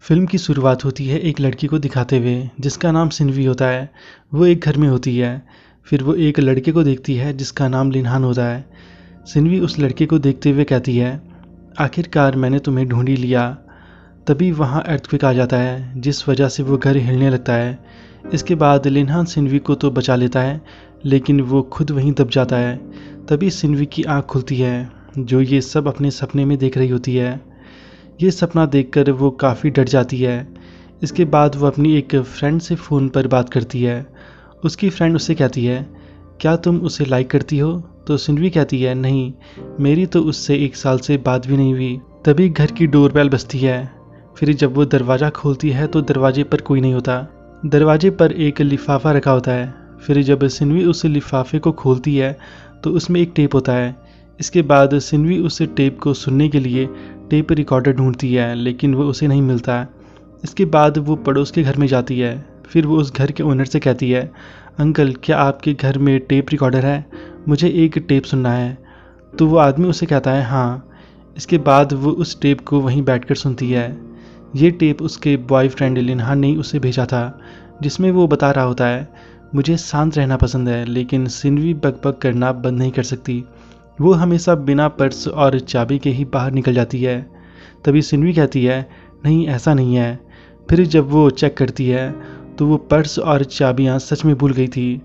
Film की शुरुआत होती है एक लड़की को दिखाते हुए जिसका नाम सिन्वी होता है। वो एक घर में होती है। फिर वो एक लड़के को देखती है जिसका नाम लिनहान होता है। सिन्वी उस लड़के को देखते हुए कहती है, आखिरकार मैंने तुम्हें ढूंढ ही लिया। तभी वहाँ अर्थक्वेक आ जाता है जिस वजह से वो घर हिलने लगता है। इसके बाद लिनहान सिन्वी को तो बचा लेता है लेकिन वो खुद वहीं दब जाता है। तभी सिन्वी की आँख खुलती है जो ये सब अपने सपने में देख रही होती है। ये सपना देखकर वो काफ़ी डर जाती है। इसके बाद वो अपनी एक फ्रेंड से फ़ोन पर बात करती है। उसकी फ्रेंड उससे कहती है, क्या तुम उसे लाइक करती हो? तो सिन्वी कहती है, नहीं, मेरी तो उससे 1 साल से बात भी नहीं हुई। तभी घर की डोरबेल बजती है। फिर जब वो दरवाज़ा खोलती है तो दरवाजे पर कोई नहीं होता। दरवाजे पर एक लिफाफा रखा होता है। फिर जब सिन्वी उस लिफाफे को खोलती है तो उसमें एक टेप होता है। इसके बाद सिन्वी उस टेप को सुनने के लिए टेप रिकॉर्डर ढूंढती है लेकिन वो उसे नहीं मिलता। इसके बाद वो पड़ोस के घर में जाती है। फिर वो उस घर के ओनर से कहती है, अंकल क्या आपके घर में टेप रिकॉर्डर है? मुझे एक टेप सुनना है। तो वो आदमी उसे कहता है, हाँ। इसके बाद वो उस टेप को वहीं बैठकर सुनती है। ये टेप उसके बॉयफ्रेंड लिनहान ने उसे भेजा था जिसमें वो बता रहा होता है, मुझे शांत रहना पसंद है लेकिन सिन्वी बकबक करना बंद नहीं कर सकती। वो हमेशा बिना पर्स और चाबी के ही बाहर निकल जाती है। तभी सिन्वी कहती है, नहीं ऐसा नहीं है। फिर जब वो चेक करती है तो वो पर्स और चाबियां सच में भूल गई थी।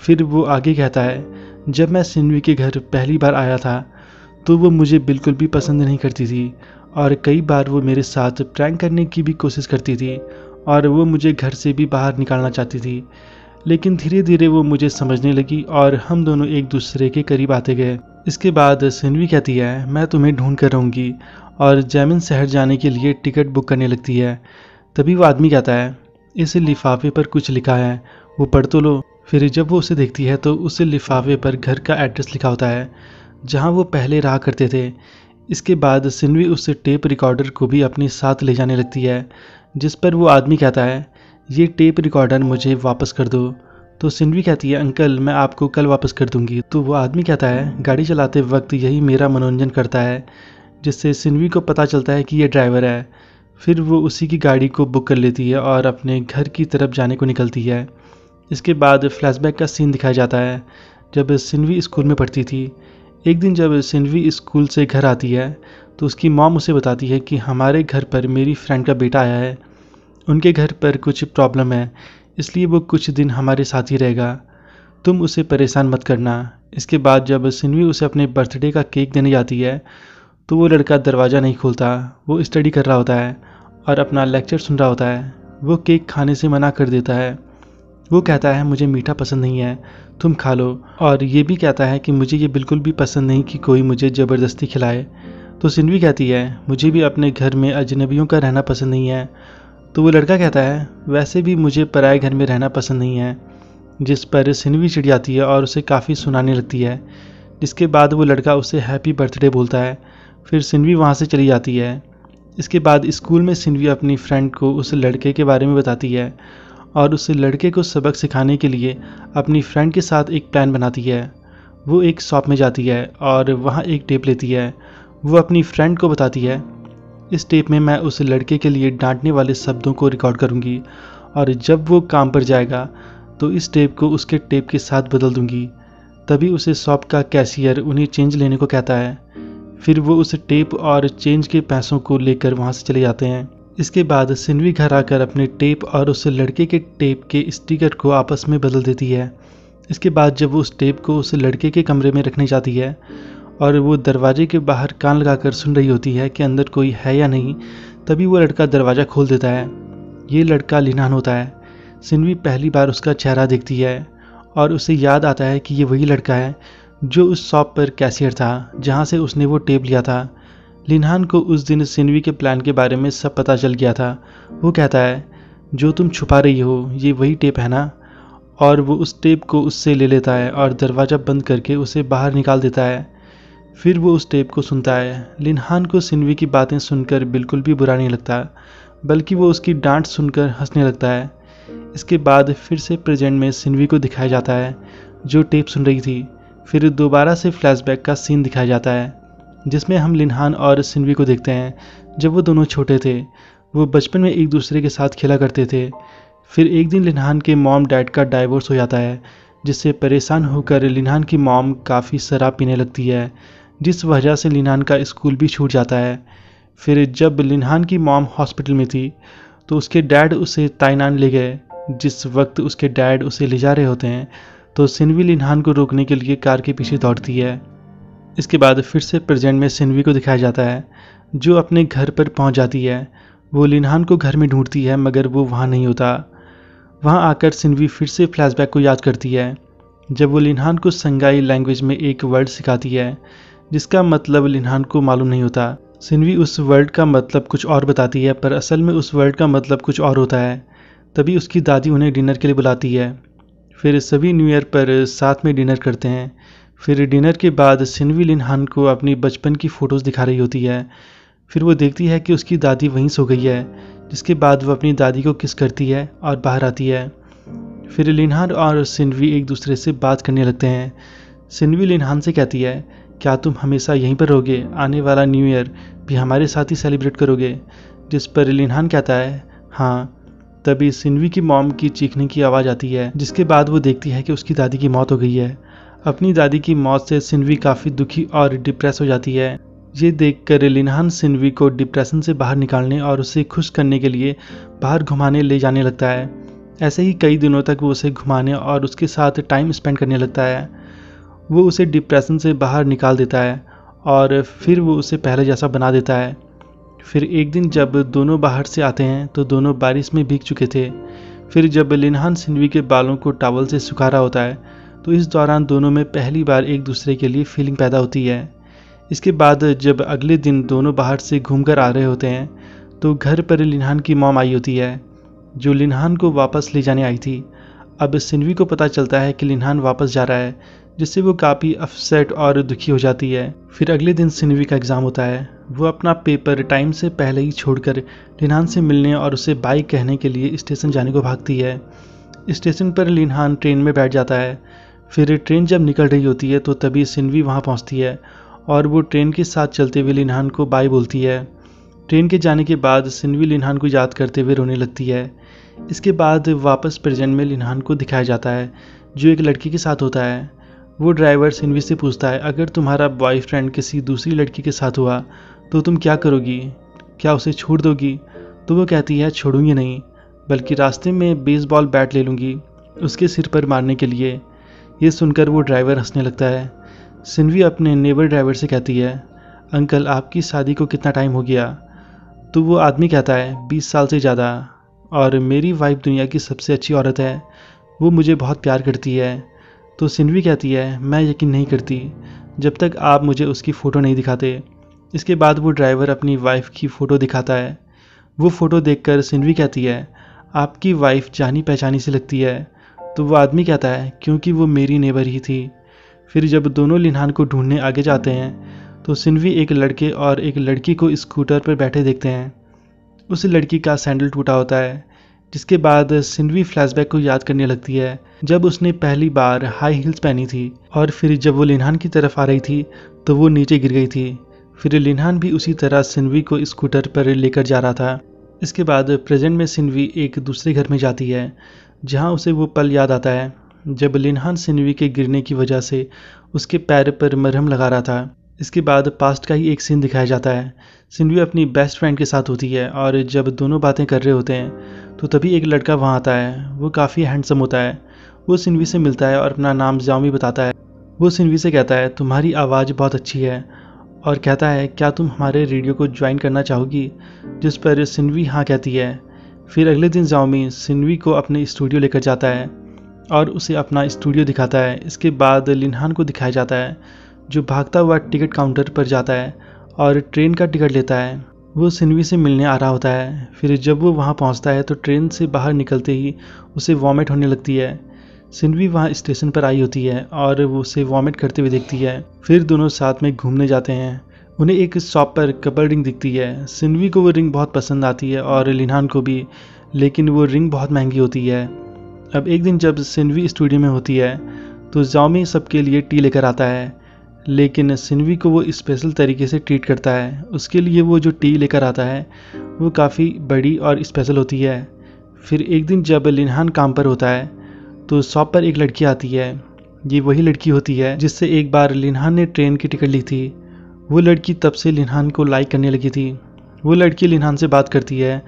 फिर वो आगे कहता है, जब मैं सिन्वी के घर पहली बार आया था तो वो मुझे बिल्कुल भी पसंद नहीं करती थी और कई बार वो मेरे साथ प्रैंक करने की भी कोशिश करती थी और वो मुझे घर से भी बाहर निकालना चाहती थी। लेकिन धीरे धीरे वो मुझे समझने लगी और हम दोनों एक दूसरे के करीब आते गए। इसके बाद सिन्वी कहती है, मैं तुम्हें ढूंढ कर रहूँगी, और जैमिन शहर जाने के लिए टिकट बुक करने लगती है। तभी वो आदमी कहता है, इस लिफाफे पर कुछ लिखा है, वो पढ़ तो लो। फिर जब वो उसे देखती है तो उस लिफाफे पर घर का एड्रेस लिखा होता है जहाँ वो पहले रहा करते थे। इसके बाद सिन्वी उस टेप रिकॉर्डर को भी अपने साथ ले जाने लगती है जिस पर वो आदमी कहता है, ये टेप रिकॉर्डर मुझे वापस कर दो। तो सिन्वी कहती है, अंकल मैं आपको कल वापस कर दूंगी। तो वो आदमी कहता है, गाड़ी चलाते वक्त यही मेरा मनोरंजन करता है, जिससे सिन्वी को पता चलता है कि ये ड्राइवर है। फिर वो उसी की गाड़ी को बुक कर लेती है और अपने घर की तरफ जाने को निकलती है। इसके बाद फ्लैशबैक का सीन दिखाया जाता है जब सिन्वी स्कूल में पढ़ती थी। एक दिन जब सिन्वी स्कूल से घर आती है तो उसकी मॉम उसे बताती है कि हमारे घर पर मेरी फ्रेंड का बेटा आया है। उनके घर पर कुछ प्रॉब्लम है इसलिए वो कुछ दिन हमारे साथ ही रहेगा, तुम उसे परेशान मत करना। इसके बाद जब सिन्वी उसे अपने बर्थडे का केक देने जाती है तो वो लड़का दरवाज़ा नहीं खोलता। वो स्टडी कर रहा होता है और अपना लेक्चर सुन रहा होता है। वो केक खाने से मना कर देता है। वो कहता है, मुझे मीठा पसंद नहीं है, तुम खा लो। और ये भी कहता है कि मुझे ये बिल्कुल भी पसंद नहीं कि कोई मुझे ज़बरदस्ती खिलाए। तो सिन्वी कहती है, मुझे भी अपने घर में अजनबियों का रहना पसंद नहीं है। तो वो लड़का कहता है, वैसे भी मुझे पराए घर में रहना पसंद नहीं है। जिस पर सिन्वी चिढ़ जाती है और उसे काफ़ी सुनाने लगती है। जिसके बाद वो लड़का उसे हैप्पी बर्थडे बोलता है। फिर सिन्वी वहाँ से चली जाती है। इसके बाद स्कूल में सिन्वी अपनी फ्रेंड को उस लड़के के बारे में बताती है और उस लड़के को सबक सिखाने के लिए अपनी फ्रेंड के साथ एक प्लान बनाती है। वो एक शॉप में जाती है और वहाँ एक टेप लेती है। वो अपनी फ्रेंड को बताती है, इस टेप में मैं उस लड़के के लिए डांटने वाले शब्दों को रिकॉर्ड करूँगी और जब वो काम पर जाएगा तो इस टेप को उसके टेप के साथ बदल दूँगी। तभी उसे शॉप का कैशियर उन्हें चेंज लेने को कहता है। फिर वो उस टेप और चेंज के पैसों को लेकर वहाँ से चले जाते हैं। इसके बाद सिन्वी घर आकर अपने टेप और उस लड़के के टेप के स्टिकर को आपस में बदल देती है। इसके बाद जब वो उस टेप को उस लड़के के कमरे में रखने जाती है और वो दरवाजे के बाहर कान लगाकर सुन रही होती है कि अंदर कोई है या नहीं, तभी वो लड़का दरवाज़ा खोल देता है। ये लड़का लिनहान होता है। सिन्वी पहली बार उसका चेहरा देखती है और उसे याद आता है कि ये वही लड़का है जो उस शॉप पर कैशियर था जहाँ से उसने वो टेप लिया था। लिनहान को उस दिन सिन्वी के प्लान के बारे में सब पता चल गया था। वो कहता है, जो तुम छुपा रही हो ये वही टेप है ना? और वो उस टेप को उससे ले लेता है और दरवाज़ा बंद करके उसे बाहर निकाल देता है। फिर वो उस टेप को सुनता है। लिनहान को सिन्वी की बातें सुनकर बिल्कुल भी बुरा नहीं लगता, बल्कि वो उसकी डांट सुनकर हंसने लगता है। इसके बाद फिर से प्रेजेंट में सिन्वी को दिखाया जाता है जो टेप सुन रही थी। फिर दोबारा से फ्लैशबैक का सीन दिखाया जाता है जिसमें हम लिनहान और सिन्वी को देखते हैं जब वो दोनों छोटे थे। वो बचपन में एक दूसरे के साथ खेला करते थे। फिर एक दिन लिनहान के मॉम डैड का डाइवोर्स हो जाता है, जिससे परेशान होकर लिनहान की मॉम काफ़ी शराब पीने लगती है, जिस वजह से लिनहान का स्कूल भी छूट जाता है। फिर जब लिनहान की मॉम हॉस्पिटल में थी तो उसके डैड उसे ताइनान ले गए। जिस वक्त उसके डैड उसे ले जा रहे होते हैं तो सिनवी लिनहान को रोकने के लिए कार के पीछे दौड़ती है। इसके बाद फिर से प्रेजेंट में सिनवी को दिखाया जाता है, जो अपने घर पर पहुंच जाती है। वो लिनहान को घर में ढूंढती है मगर वो वहाँ नहीं होता। वहाँ आकर सिनवी फिर से फ्लैशबैक को याद करती है, जब वो लिनहान को संगाई लैंग्वेज में एक वर्ड सिखाती है जिसका मतलब लिनहान को मालूम नहीं होता। सिनवी उस वर्ड का मतलब कुछ और बताती है, पर असल में उस वर्ड का मतलब कुछ और होता है। तभी उसकी दादी उन्हें डिनर के लिए बुलाती है। फिर सभी न्यू ईयर पर साथ में डिनर करते हैं। फिर डिनर के बाद सिनवी लिनहान को अपनी बचपन की फ़ोटोज़ दिखा रही होती है। फिर वो देखती है कि उसकी दादी वहीं सो गई है, जिसके बाद वो अपनी दादी को किस करती है और बाहर आती है। फिर लिनहान और सिनवी एक दूसरे से बात करने लगते हैं। सिनवी लिनहान से कहती है, क्या तुम हमेशा यहीं पर रहोगे, आने वाला न्यू ईयर भी हमारे साथ ही सेलिब्रेट करोगे? जिस पर लिनहान कहता है हाँ। तभी सिनवी की मॉम की चीखने की आवाज़ आती है, जिसके बाद वो देखती है कि उसकी दादी की मौत हो गई है। अपनी दादी की मौत से सिनवी काफ़ी दुखी और डिप्रेस हो जाती है। ये देखकर लिनहान सिनवी को डिप्रेशन से बाहर निकालने और उसे खुश करने के लिए बाहर घुमाने ले जाने लगता है। ऐसे ही कई दिनों तक वो उसे घुमाने और उसके साथ टाइम स्पेंड करने लगता है। वो उसे डिप्रेशन से बाहर निकाल देता है और फिर वो उसे पहले जैसा बना देता है। फिर एक दिन जब दोनों बाहर से आते हैं तो दोनों बारिश में भीग चुके थे। फिर जब लिनहान सिनवी के बालों को टॉवल से सुखा रहा होता है तो इस दौरान दोनों में पहली बार एक दूसरे के लिए फीलिंग पैदा होती है। इसके बाद जब अगले दिन दोनों बाहर से घूमकर आ रहे होते हैं तो घर पर लिनहान की मॉम आई होती है, जो लिनहान को वापस ले जाने आई थी। अब सिनवी को पता चलता है कि लिनहान वापस जा रहा है, जिससे वो काफ़ी अपसेट और दुखी हो जाती है। फिर अगले दिन सिनवी का एग्ज़ाम होता है। वो अपना पेपर टाइम से पहले ही छोड़कर लिनहान से मिलने और उसे बाय कहने के लिए स्टेशन जाने को भागती है। स्टेशन पर लिनहान ट्रेन में बैठ जाता है। फिर ट्रेन जब निकल रही होती है तो तभी सिनवी वहाँ पहुँचती है और वो ट्रेन के साथ चलते हुए लिनहान को बाय बोलती है। ट्रेन के जाने के बाद सिनवी लिनहान को याद करते हुए रोने लगती है। इसके बाद वापस प्रेजेंट में लिनहान को दिखाया जाता है, जो एक लड़की के साथ होता है। वो ड्राइवर सिनवी से पूछता है, अगर तुम्हारा बॉयफ्रेंड किसी दूसरी लड़की के साथ हुआ तो तुम क्या करोगी, क्या उसे छोड़ दोगी? तो वो कहती है, छोड़ूंगी नहीं, बल्कि रास्ते में बेसबॉल बैट ले लूँगी उसके सिर पर मारने के लिए। ये सुनकर वो ड्राइवर हंसने लगता है। सिनवी अपने नेबर ड्राइवर से कहती है, अंकल आपकी शादी को कितना टाइम हो गया? तो वो आदमी कहता है, 20 साल से ज़्यादा, और मेरी वाइफ दुनिया की सबसे अच्छी औरत है, वो मुझे बहुत प्यार करती है। तो सिनवी कहती है, मैं यकीन नहीं करती जब तक आप मुझे उसकी फ़ोटो नहीं दिखाते। इसके बाद वो ड्राइवर अपनी वाइफ की फ़ोटो दिखाता है। वो फ़ोटो देखकर सिनवी कहती है, आपकी वाइफ जानी पहचानी सी लगती है। तो वो आदमी कहता है, क्योंकि वो मेरी नेबर ही थी। फिर जब दोनों लिनहान को ढूंढने आगे जाते हैं तो सिनवी एक लड़के और एक लड़की को स्कूटर पर बैठे देखते हैं। उस लड़की का सैंडल टूटा होता है, जिसके बाद सिनवी फ्लैशबैक को याद करने लगती है जब उसने पहली बार हाई हील्स पहनी थी, और फिर जब वो लिनहान की तरफ आ रही थी तो वो नीचे गिर गई थी। फिर लिनहान भी उसी तरह सिनवी को स्कूटर पर लेकर जा रहा था। इसके बाद प्रेजेंट में सिनवी एक दूसरे घर में जाती है, जहां उसे वो पल याद आता है जब लिनहान सिनवी के गिरने की वजह से उसके पैर पर मरहम लगा रहा था। इसके बाद पास्ट का ही एक सीन दिखाया जाता है। सिनवी अपनी बेस्ट फ्रेंड के साथ होती है और जब दोनों बातें कर रहे होते हैं तो तभी एक लड़का वहाँ आता है। वो काफ़ी हैंडसम होता है। वो सिनवी से मिलता है और अपना नाम जाओमी बताता है। वो सिनवी से कहता है, तुम्हारी आवाज़ बहुत अच्छी है, और कहता है, क्या तुम हमारे रेडियो को ज्वाइन करना चाहोगी? जिस पर सिनवी हाँ कहती है। फिर अगले दिन जाओमी सिनवी को अपने स्टूडियो लेकर जाता है और उसे अपना स्टूडियो दिखाता है। इसके बाद लिनहान को दिखाया जाता है, जो भागता हुआ टिकट काउंटर पर जाता है और ट्रेन का टिकट लेता है। वो सिनवी से मिलने आ रहा होता है। फिर जब वो वहाँ पहुँचता है तो ट्रेन से बाहर निकलते ही उसे वॉमिट होने लगती है। सिनवी वहाँ स्टेशन पर आई होती है और वो उसे वॉमिट करते हुए देखती है। फिर दोनों साथ में घूमने जाते हैं। उन्हें एक शॉप पर कपल रिंग दिखती है। सिनवी को वो रिंग बहुत पसंद आती है और लिनहान को भी, लेकिन वो रिंग बहुत महंगी होती है। अब एक दिन जब सिनवी स्टूडियो में होती है तो जाओमी सबके लिए टी लेकर आता है। लेकिन सिन्वी को वो स्पेशल तरीके से ट्रीट करता है। उसके लिए वो जो टी लेकर आता है वो काफ़ी बड़ी और स्पेशल होती है। फिर एक दिन जब लिनहान काम पर होता है तो शॉप पर एक लड़की आती है। ये वही लड़की होती है जिससे एक बार लिनहान ने ट्रेन की टिकट ली थी। वो लड़की तब से लिनहान को लाइक करने लगी थी। वो लड़की लिनहान से बात करती है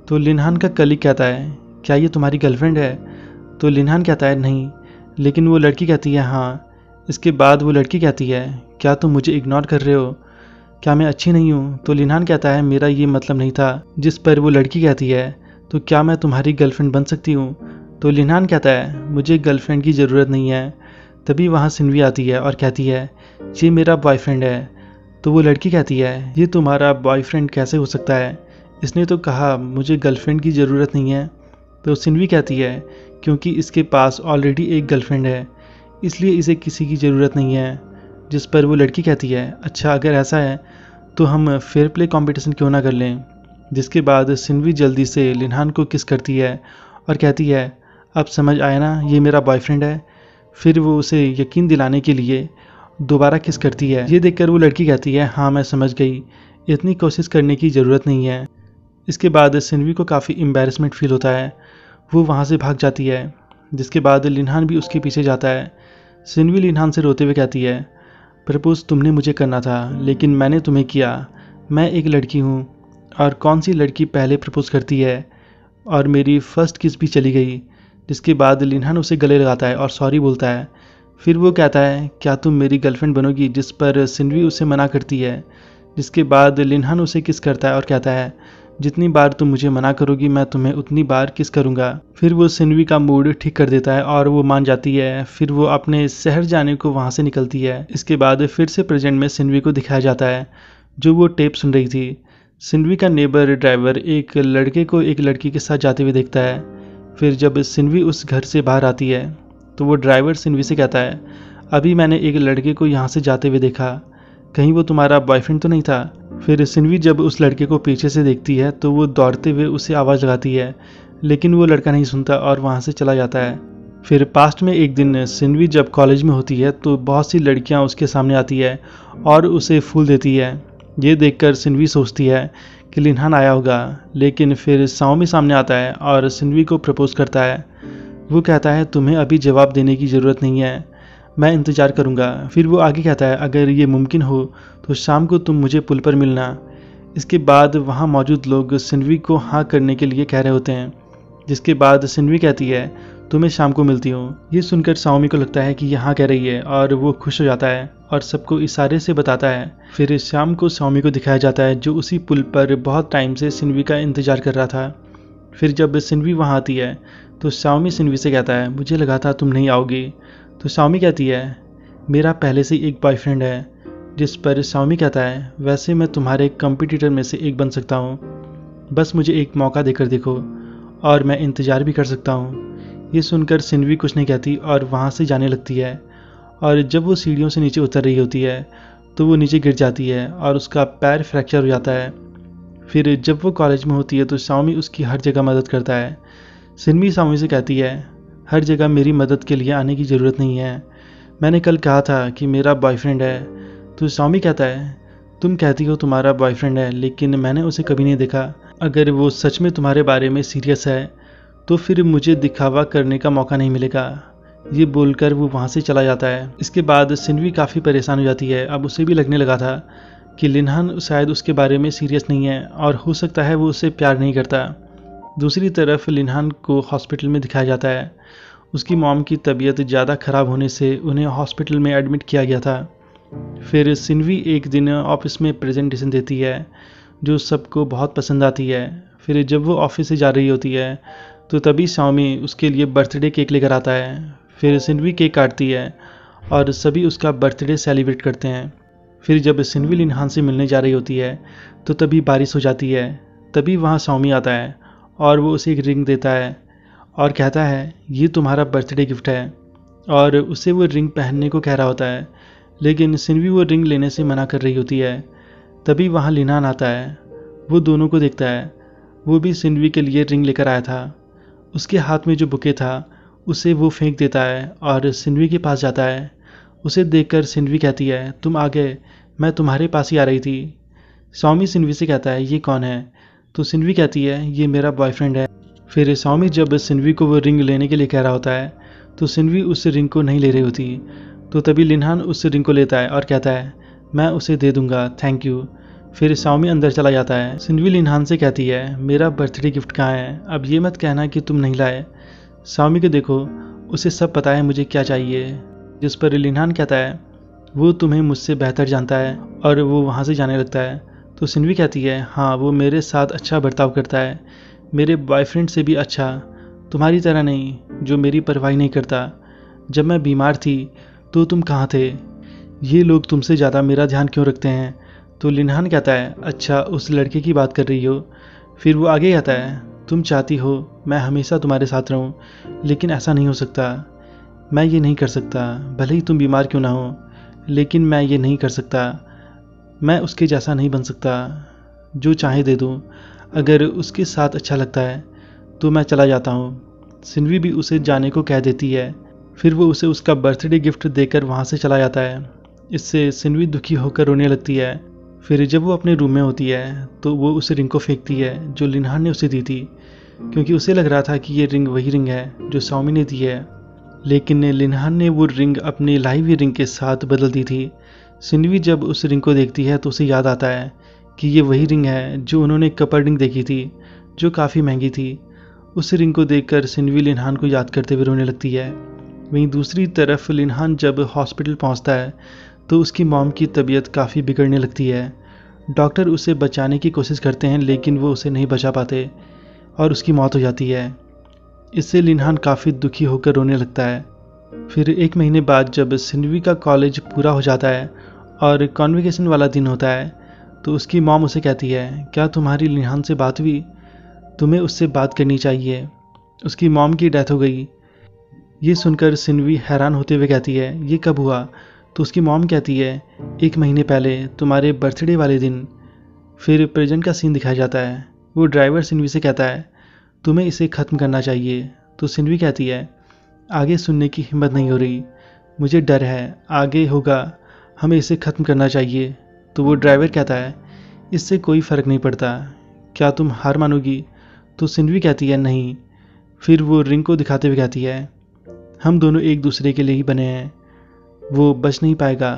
तो लिनहान का कलीग कहता है, क्या ये तुम्हारी गर्लफ्रेंड है? तो लिनहान कहता है नहीं, लेकिन वो लड़की कहती है हाँ। इसके बाद वो लड़की कहती है, क्या तुम मुझे इग्नोर कर रहे हो? क्या मैं अच्छी नहीं हूँ? तो लिनहान कहता है मेरा ये मतलब नहीं था। जिस पर वो लड़की कहती है, तो क्या मैं तुम्हारी गर्लफ्रेंड बन सकती हूँ? तो लिनहान कहता है मुझे गर्लफ्रेंड की ज़रूरत नहीं है। तभी वहाँ सिन्वी आती है और कहती है ये मेरा बॉयफ्रेंड है। तो वो लड़की कहती है ये तुम्हारा बॉयफ्रेंड कैसे हो सकता है? इसने तो कहा मुझे गर्लफ्रेंड की ज़रूरत नहीं है। तो सिन्वी कहती है क्योंकि इसके पास ऑलरेडी एक गर्लफ्रेंड है, इसलिए इसे किसी की ज़रूरत नहीं है। जिस पर वो लड़की कहती है अच्छा अगर ऐसा है तो हम फेयर प्ले कंपटीशन क्यों ना कर लें। जिसके बाद सिन्वी जल्दी से लिनहान को किस करती है और कहती है अब समझ आया ना, ये मेरा बॉयफ्रेंड है। फिर वो उसे यकीन दिलाने के लिए दोबारा किस करती है। ये देखकर वो लड़की कहती है हाँ मैं समझ गई, इतनी कोशिश करने की ज़रूरत नहीं है। इसके बाद सिन्वी को काफ़ी एम्बैरेसमेंट फील होता है। वो वहाँ से भाग जाती है। जिसके बाद लिनहान भी उसके पीछे जाता है। सिन्वी लिनहान से रोते हुए कहती है प्रपोज तुमने मुझे करना था लेकिन मैंने तुम्हें किया। मैं एक लड़की हूँ और कौन सी लड़की पहले प्रपोज करती है, और मेरी फर्स्ट किस भी चली गई। जिसके बाद लिनहान उसे गले लगाता है और सॉरी बोलता है। फिर वो कहता है क्या तुम मेरी गर्लफ्रेंड बनोगी? जिस पर सिन्वी उसे मना करती है। जिसके बाद लिनहान उसे किस करता है और कहता है जितनी बार तुम मुझे मना करोगी मैं तुम्हें उतनी बार किस करूँगा। फिर वो सिन्वी का मूड ठीक कर देता है और वो मान जाती है। फिर वो अपने शहर जाने को वहाँ से निकलती है। इसके बाद फिर से प्रेजेंट में सिन्वी को दिखाया जाता है जो वो टेप सुन रही थी। सिन्वी का नेबर ड्राइवर एक लड़के को एक लड़की के साथ जाते हुए देखता है। फिर जब सिन्वी उस घर से बाहर आती है तो वो ड्राइवर सिन्वी से कहता है अभी मैंने एक लड़के को यहाँ से जाते हुए देखा, कहीं वो तुम्हारा बॉयफ्रेंड तो नहीं था? फिर सिन्वी जब उस लड़के को पीछे से देखती है तो वो दौड़ते हुए उसे आवाज़ लगाती है, लेकिन वो लड़का नहीं सुनता और वहाँ से चला जाता है। फिर पास्ट में एक दिन सिन्वी जब कॉलेज में होती है तो बहुत सी लड़कियाँ उसके सामने आती है और उसे फूल देती है। ये देखकर सिन्वी सोचती है कि लिनहान आया होगा, लेकिन फिर साओमी सामने आता है और सिन्वी को प्रपोज करता है। वो कहता है तुम्हें अभी जवाब देने की ज़रूरत नहीं है, मैं इंतज़ार करूँगा। फिर वो आगे कहता है अगर ये मुमकिन हो तो शाम को तुम मुझे पुल पर मिलना। इसके बाद वहाँ मौजूद लोग सिन्वी को हाँ करने के लिए कह रहे होते हैं। जिसके बाद सिन्वी कहती है तो मैं शाम को मिलती हूँ। ये सुनकर साओमी को लगता है कि ये हाँ कह रही है और वो खुश हो जाता है और सबको इशारे से बताता है। फिर शाम को साओमी को दिखाया जाता है जो उसी पुल पर बहुत टाइम से सिन्वी का इंतज़ार कर रहा था। फिर जब सिन्वी वहाँ आती है तो साओमी सिन्वी से कहता है मुझे लगा था तुम नहीं आओगी। तो साओमी कहती है मेरा पहले से एक बॉयफ्रेंड है। जिस पर साओमी कहता है वैसे मैं तुम्हारे कंपटीटर में से एक बन सकता हूँ, बस मुझे एक मौका देकर देखो और मैं इंतज़ार भी कर सकता हूँ। ये सुनकर सिन्वी कुछ नहीं कहती और वहाँ से जाने लगती है। और जब वो सीढ़ियों से नीचे उतर रही होती है तो वो नीचे गिर जाती है और उसका पैर फ्रैक्चर हो जाता है। फिर जब वो कॉलेज में होती है तो साओमी उसकी हर जगह मदद करता है। सिन्वी साओमी से कहती है हर जगह मेरी मदद के लिए आने की ज़रूरत नहीं है, मैंने कल कहा था कि मेरा बॉयफ्रेंड है। तो साओमी कहता है तुम कहती हो तुम्हारा बॉयफ्रेंड है, लेकिन मैंने उसे कभी नहीं देखा। अगर वो सच में तुम्हारे बारे में सीरियस है तो फिर मुझे दिखावा करने का मौका नहीं मिलेगा। ये बोलकर वो वहाँ से चला जाता है। इसके बाद सिन्वी काफ़ी परेशान हो जाती है। अब उसे भी लगने लगा था कि लिनहान शायद उसके बारे में सीरियस नहीं है और हो सकता है वो उससे प्यार नहीं करता। दूसरी तरफ लिनहान को हॉस्पिटल में दिखाया जाता है। उसकी मॉम की तबीयत ज़्यादा ख़राब होने से उन्हें हॉस्पिटल में एडमिट किया गया था। फिर सिन्वी एक दिन ऑफिस में प्रेजेंटेशन देती है जो सबको बहुत पसंद आती है। फिर जब वो ऑफिस से जा रही होती है तो तभी साओमी उसके लिए बर्थडे केक लेकर आता है। फिर सिन्वी केक काटती है और सभी उसका बर्थडे सेलिब्रेट करते हैं। फिर जब सिन्वी लिनहान से मिलने जा रही होती है तो तभी बारिश हो जाती है। तभी वहाँ साओमी आता है और वो उसे एक रिंग देता है और कहता है ये तुम्हारा बर्थडे गिफ्ट है, और उसे वो रिंग पहनने को कह रहा होता है, लेकिन सिन्वी वो रिंग लेने से मना कर रही होती है। तभी वहाँ लिनहान आता है। वो दोनों को देखता है। वो भी सिन्वी के लिए रिंग लेकर आया था। उसके हाथ में जो बुके था उसे वो फेंक देता है और सिन्वी के पास जाता है। उसे देखकर सिन्वी कहती है, तुम आ गए, मैं तुम्हारे पास ही आ रही थी। सौमी सिन्वी से कहता है, ये कौन है? तो सिन्वी कहती है, ये मेरा बॉयफ्रेंड है। फिर सौमी जब सिन्वी को वो रिंग लेने के लिए कह रहा होता है तो सिन्वी उस रिंग को नहीं ले रही होती। तो तभी लिनहान उस रिंग को लेता है और कहता है, मैं उसे दे दूंगा, थैंक यू। फिर सौमी अंदर चला जाता है। सिन्वी लिनहान से कहती है, मेरा बर्थडे गिफ्ट कहाँ है? अब ये मत कहना कि तुम नहीं लाए। सौमी को देखो, उसे सब पता है मुझे क्या चाहिए। जिस पर लिनहान कहता है, वो तुम्हें मुझसे बेहतर जानता है, और वो वहाँ से जाने लगता है। तो सिन्वी कहती है, हाँ वो मेरे साथ अच्छा बर्ताव करता है, मेरे बॉयफ्रेंड से भी अच्छा, तुम्हारी तरह नहीं जो मेरी परवाह नहीं करता। जब मैं बीमार थी तो तुम कहाँ थे? ये लोग तुमसे ज़्यादा मेरा ध्यान क्यों रखते हैं? तो लिनहान कहता है, अच्छा उस लड़के की बात कर रही हो? फिर वो आगे कहता है, तुम चाहती हो मैं हमेशा तुम्हारे साथ रहूं, लेकिन ऐसा नहीं हो सकता। मैं ये नहीं कर सकता, भले ही तुम बीमार क्यों ना हो, लेकिन मैं ये नहीं कर सकता। मैं उसके जैसा नहीं बन सकता, जो चाहे दे दूं। अगर उसके साथ अच्छा लगता है तो मैं चला जाता हूँ। सिन्वी भी उसे जाने को कह देती है। फिर वो उसे उसका बर्थडे गिफ्ट देकर वहाँ से चला जाता है। इससे सिन्वी दुखी होकर रोने लगती है। फिर जब वो अपने रूम में होती है तो वो उस रिंग को फेंकती है जो लिनहान ने उसे दी थी, क्योंकि उसे लग रहा था कि ये रिंग वही रिंग है जो सौमी ने दी है। लेकिन लिनहान ने वो रिंग अपनी लाई हुई रिंग के साथ बदल दी थी। सिन्वी जब उस रिंग को देखती है तो उसे याद आता है कि ये वही रिंग है जो उन्होंने कपल रिंग देखी थी, जो काफ़ी महंगी थी। उस रिंग को देखकर सिन्वी लिनहान को याद करते हुए रोने लगती है। वहीं दूसरी तरफ लिनहान जब हॉस्पिटल पहुंचता है तो उसकी मॉम की तबीयत काफ़ी बिगड़ने लगती है। डॉक्टर उसे बचाने की कोशिश करते हैं लेकिन वो उसे नहीं बचा पाते और उसकी मौत हो जाती है। इससे लिनहान काफ़ी दुखी होकर रोने लगता है। फिर 1 महीने बाद जब सिन्वी का कॉलेज पूरा हो जाता है और कॉन्वोकेशन वाला दिन होता है तो उसकी मॉम उसे कहती है, क्या तुम्हारी लिनहान से बात हुई? तुम्हें उससे बात करनी चाहिए, उसकी मॉम की डेथ हो गई। ये सुनकर सिन्वी हैरान होते हुए कहती है, ये कब हुआ? तो उसकी मॉम कहती है, 1 महीने पहले, तुम्हारे बर्थडे वाले दिन। फिर प्रेजेंट का सीन दिखाया जाता है। वो ड्राइवर सिन्वी से कहता है, तुम्हें इसे ख़त्म करना चाहिए। तो सिन्वी कहती है, आगे सुनने की हिम्मत नहीं हो रही, मुझे डर है आगे होगा, हमें इसे ख़त्म करना चाहिए। तो वो ड्राइवर कहता है, इससे कोई फ़र्क नहीं पड़ता, क्या तुम हार मानोगी? तो सिन्वी कहती है, नहीं। फिर वो रिंग को दिखाते हुए कहती है, हम दोनों एक दूसरे के लिए ही बने हैं, वो बच नहीं पाएगा।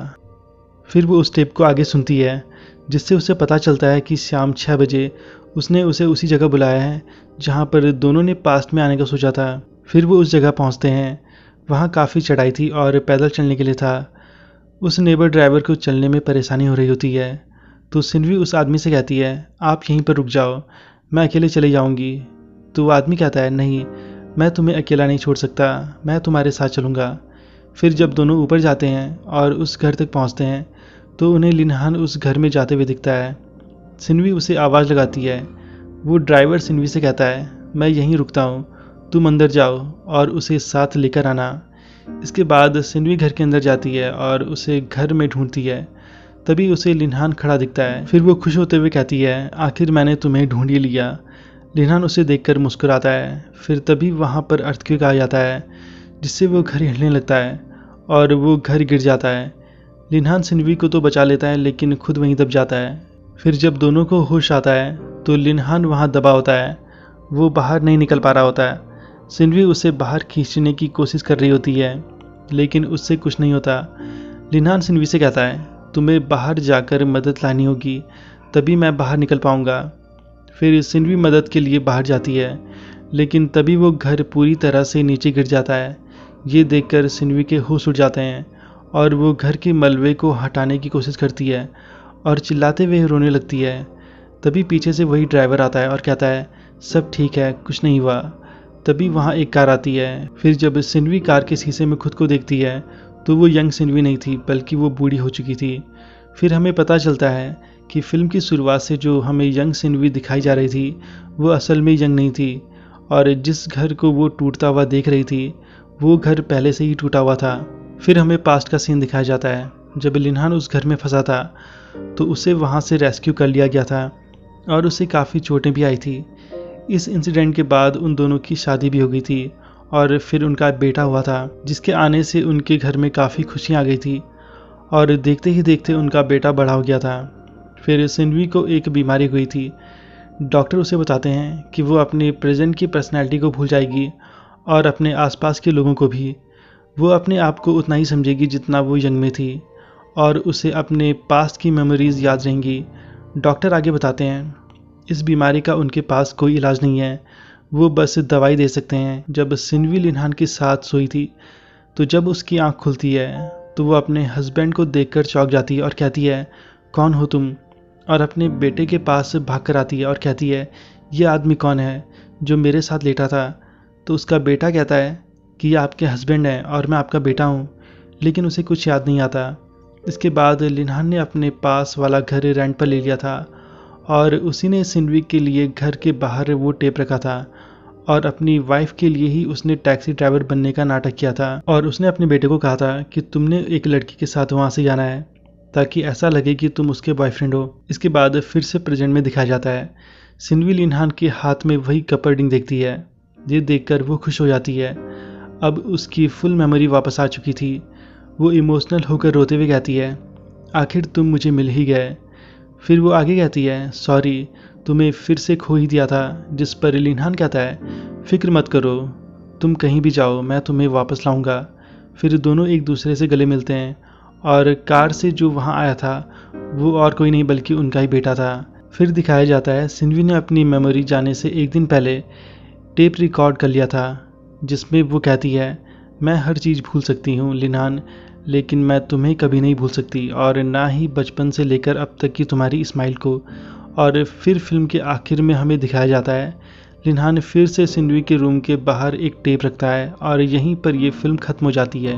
फिर वो उस टेप को आगे सुनती है जिससे उसे पता चलता है कि शाम 6 बजे उसने उसे उसी जगह बुलाया है जहाँ पर दोनों ने पास्ट में आने का सोचा था। फिर वो उस जगह पहुँचते हैं। वहाँ काफ़ी चढ़ाई थी और पैदल चलने के लिए था। उस नेबर ड्राइवर को चलने में परेशानी हो रही होती है। तो सिन्वी उस आदमी से कहती है, आप यहीं पर रुक जाओ, मैं अकेले चले जाऊँगी। तो वो आदमी कहता है, नहीं, मैं तुम्हें अकेला नहीं छोड़ सकता, मैं तुम्हारे साथ चलूँगा। फिर जब दोनों ऊपर जाते हैं और उस घर तक पहुँचते हैं तो उन्हें लिनहान उस घर में जाते हुए दिखता है। सिन्वी उसे आवाज़ लगाती है। वो ड्राइवर सिन्वी से कहता है, मैं यहीं रुकता हूँ, तुम अंदर जाओ और उसे साथ लेकर आना। इसके बाद सिन्वी घर के अंदर जाती है और उसे घर में ढूंढती है। तभी उसे लिनहान खड़ा दिखता है। फिर वो खुश होते हुए कहती है, आखिर मैंने तुम्हें ढूंढ ही लिया। लिनहान उसे देखकर मुस्कुराता है। फिर तभी वहाँ पर अर्थक्वेक आ जाता है जिससे वो घर हिलने लगता है और वो घर गिर जाता है। लिनहान सिन्वी को तो बचा लेता है लेकिन खुद वहीं दब जाता है। फिर जब दोनों को होश आता है तो लिनहान वहाँ दबा होता है, वो बाहर नहीं निकल पा रहा होता है। सिन्वी उसे बाहर खींचने की कोशिश कर रही होती है लेकिन उससे कुछ नहीं होता। लिनहान सिन्वी से कहता है, तुम्हें बाहर जाकर मदद लानी होगी, तभी मैं बाहर निकल पाऊँगा। फिर सिन्वी मदद के लिए बाहर जाती है लेकिन तभी वो घर पूरी तरह से नीचे गिर जाता है। ये देखकर सिन्वी के होश उड़ जाते हैं और वो घर के मलबे को हटाने की कोशिश करती है और चिल्लाते हुए रोने लगती है। तभी पीछे से वही ड्राइवर आता है और कहता है, सब ठीक है, कुछ नहीं हुआ। तभी वहाँ एक कार आती है। फिर जब सिन्वी कार के शीशे में खुद को देखती है तो वो यंग सिन्वी नहीं थी बल्कि वो बूढ़ी हो चुकी थी। फिर हमें पता चलता है कि फिल्म की शुरुआत से जो हमें यंग सिन्वी दिखाई जा रही थी वो असल में यंग नहीं थी, और जिस घर को वो टूटता हुआ देख रही थी वो घर पहले से ही टूटा हुआ था। फिर हमें पास्ट का सीन दिखाया जाता है। जब लिनहान उस घर में फंसा था तो उसे वहाँ से रेस्क्यू कर लिया गया था और उसे काफ़ी चोटें भी आई थी। इस इंसिडेंट के बाद उन दोनों की शादी भी हो गई थी और फिर उनका बेटा हुआ था, जिसके आने से उनके घर में काफ़ी खुशियाँ आ गई थी और देखते ही देखते उनका बेटा बड़ा हो गया था। फिर सिनवी को एक बीमारी हुई थी। डॉक्टर उसे बताते हैं कि वो अपने प्रेजेंट की पर्सनैलिटी को भूल जाएगी और अपने आसपास के लोगों को भी। वो अपने आप को उतना ही समझेगी जितना वो यंग में थी और उसे अपने पास्ट की मेमोरीज़ याद रहेंगी। डॉक्टर आगे बताते हैं इस बीमारी का उनके पास कोई इलाज नहीं है, वो बस दवाई दे सकते हैं। जब सिनवी लिनहान के साथ सोई थी तो जब उसकी आंख खुलती है तो वो अपने हस्बैंड को देखकर चौंक जाती है और कहती है, कौन हो तुम? और अपने बेटे के पास भाग कर आती है और कहती है, ये आदमी कौन है जो मेरे साथ लेटा था? तो उसका बेटा कहता है कि ये आपके हस्बैंड हैं और मैं आपका बेटा हूँ, लेकिन उसे कुछ याद नहीं आता। इसके बाद लिनहान ने अपने पास वाला घर रेंट पर ले लिया था और उसी ने सिनवी के लिए घर के बाहर वो टेप रखा था और अपनी वाइफ के लिए ही उसने टैक्सी ड्राइवर बनने का नाटक किया था। और उसने अपने बेटे को कहा था कि तुमने एक लड़की के साथ वहाँ से जाना है ताकि ऐसा लगे कि तुम उसके बॉयफ्रेंड हो। इसके बाद फिर से प्रेजेंट में दिखाया जाता है। सिनवी लिनहान के हाथ में वही कपल रिंग देखती है। ये देखकर वो खुश हो जाती है। अब उसकी फुल मेमोरी वापस आ चुकी थी। वो इमोशनल होकर रोते हुए कहती है, आखिर तुम मुझे मिल ही गए। फिर वो आगे कहती है, सॉरी तुम्हें फिर से खो ही दिया था। जिस पर लिनहान कहता है, फिक्र मत करो, तुम कहीं भी जाओ मैं तुम्हें वापस लाऊंगा। फिर दोनों एक दूसरे से गले मिलते हैं और कार से जो वहाँ आया था वो और कोई नहीं बल्कि उनका ही बेटा था। फिर दिखाया जाता है सिनवी ने अपनी मेमोरी जाने से एक दिन पहले टेप रिकॉर्ड कर लिया था जिसमें वो कहती है, मैं हर चीज़ भूल सकती हूँ लिनहान, लेकिन मैं तुम्हें कभी नहीं भूल सकती और ना ही बचपन से लेकर अब तक की तुम्हारी स्माइल को। और फिर फिल्म के आखिर में हमें दिखाया जाता है लिनहान फिर से सिनवी के रूम के बाहर एक टेप रखता है और यहीं पर ये फिल्म ख़त्म हो जाती है।